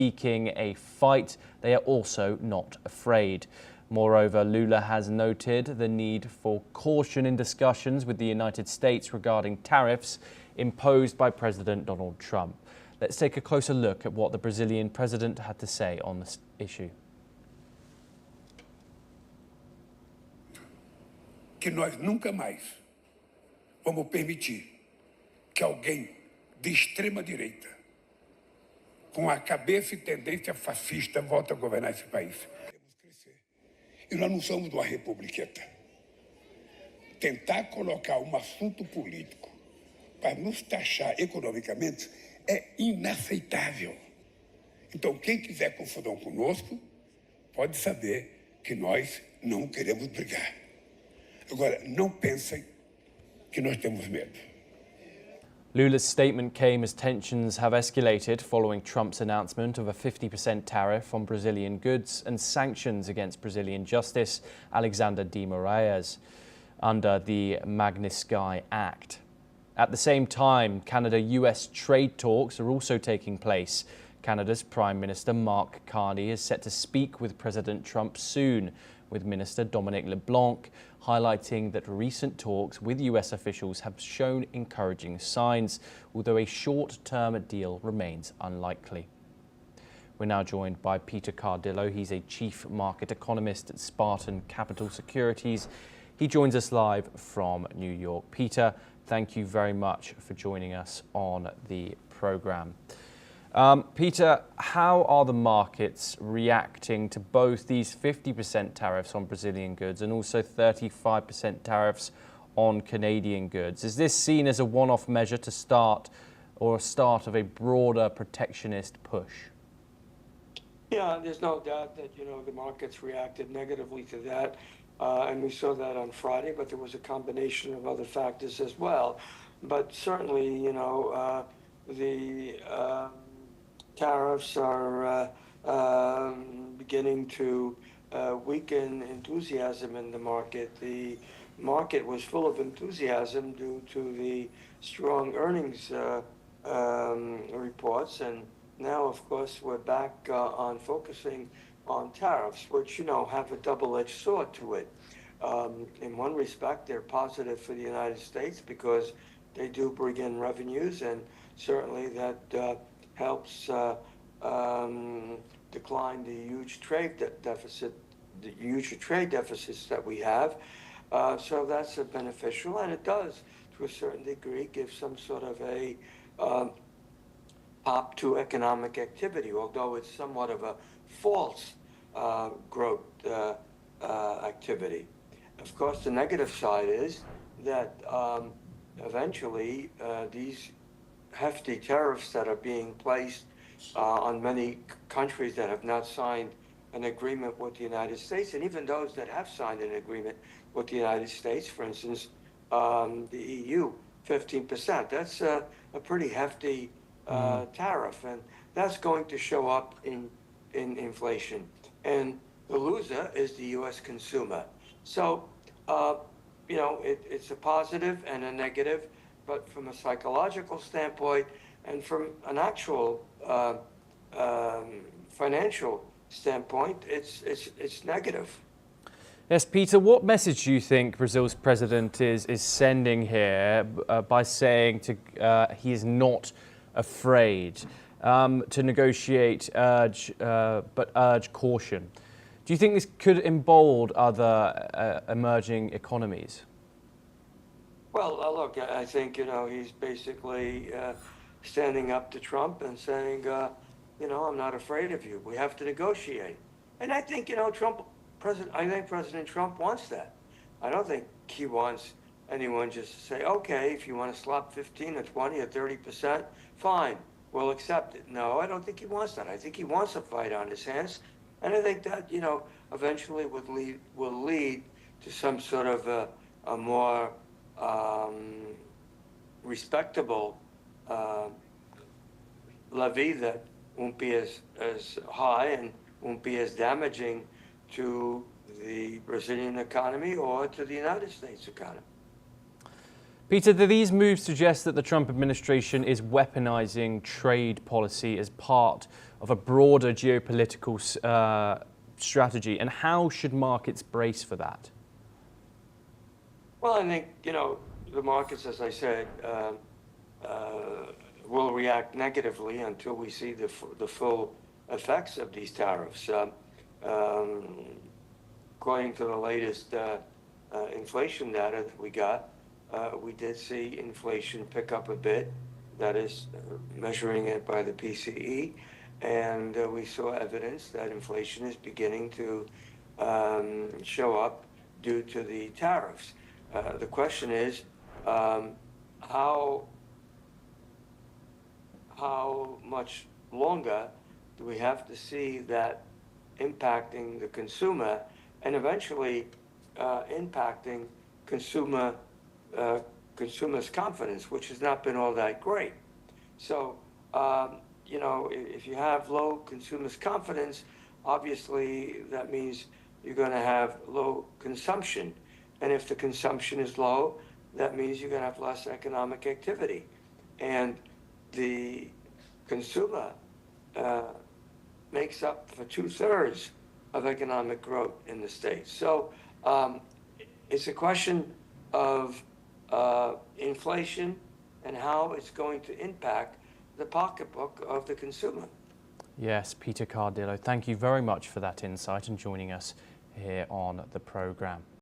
seeking a fight, they are also not afraid. Moreover, Lula has noted the need for caution in discussions with the United States regarding tariffs imposed by President Donald Trump. Let's take a closer look at what the Brazilian president had to say on this issue. Que nós nunca mais vamos permitir que alguém de extrema direita, com a cabeça e tendência fascista, volte a governar esse país. Temos que crescer. E nós não somos uma republiqueta. Tentar colocar um assunto político para nos taxar economicamente é inaceitável. Então, quem quiser confusão conosco, pode saber que nós não queremos brigar. Agora, não pensem que nós temos medo. Lula's statement came as tensions have escalated following Trump's announcement of a 50% tariff on Brazilian goods and sanctions against Brazilian Justice Alexander de Moraes under the Magnitsky Act. At the same time, Canada-US trade talks are also taking place. Canada's Prime Minister Mark Carney is set to speak with President Trump soon, with Minister Dominic LeBlanc highlighting that recent talks with US officials have shown encouraging signs, although a short-term deal remains unlikely. We're now joined by Peter Cardillo. He's a chief market economist at Spartan Capital Securities. He joins us live from New York. Peter, thank you very much for joining us on the program. Peter, how are the markets reacting to both these 50% tariffs on Brazilian goods and also 35% tariffs on Canadian goods? Is this seen as a one-off measure to start or a start of a broader protectionist push? Yeah, there's no doubt that, the markets reacted negatively to that. And we saw that on Friday, but there was a combination of other factors as well. But certainly, the tariffs are beginning to weaken enthusiasm in the market. The market was full of enthusiasm due to the strong earnings reports, and now, of course, we're back on focusing on tariffs, which, have a double-edged sword to it. In one respect, they're positive for the United States because they do bring in revenues, and certainly that helps decline the huge trade deficit, the huge trade deficits that we have. So that's beneficial, and it does, to a certain degree, give some sort of a pop to economic activity, although it's somewhat of a false growth activity. Of course, the negative side is that eventually these hefty tariffs that are being placed on many countries that have not signed an agreement with the United States, and even those that have signed an agreement with the United States, for instance, the EU, 15%. That's a pretty hefty tariff, and that's going to show up in inflation. And the loser is the U.S. consumer. So, it's a positive and a negative, but from a psychological standpoint and from an actual financial standpoint, it's negative. Yes, Peter, what message do you think Brazil's president is sending here by saying he is not afraid to negotiate, but urge caution? Do you think this could embolden other emerging economies? Well, look, I think, he's basically standing up to Trump and saying, I'm not afraid of you. We have to negotiate. And I think, President Trump wants that. I don't think he wants anyone just to say, okay, if you want to slap 15 or 20 or 30%, fine, we'll accept it. No, I don't think he wants that. I think he wants a fight on his hands. And I think that, eventually will lead to some sort of a more respectable levy that won't be as high and won't be as damaging to the Brazilian economy or to the United States economy. Peter, do these moves suggest that the Trump administration is weaponizing trade policy as part of a broader geopolitical strategy? And how should markets brace for that? Well, I think, the markets, as I said, will react negatively until we see the full effects of these tariffs. According to the latest inflation data that we got, we did see inflation pick up a bit. That is measuring it by the PCE. And we saw evidence that inflation is beginning to show up due to the tariffs. The question is, how much longer do we have to see that impacting the consumer and eventually impacting consumers' confidence, which has not been all that great. So, if you have low consumers' confidence, obviously that means you're going to have low consumption. And if the consumption is low, that means you're going to have less economic activity. And the consumer makes up for 2/3 of economic growth in the States. So it's a question of inflation and how it's going to impact the pocketbook of the consumer. Yes, Peter Cardillo, thank you very much for that insight and joining us here on the programme.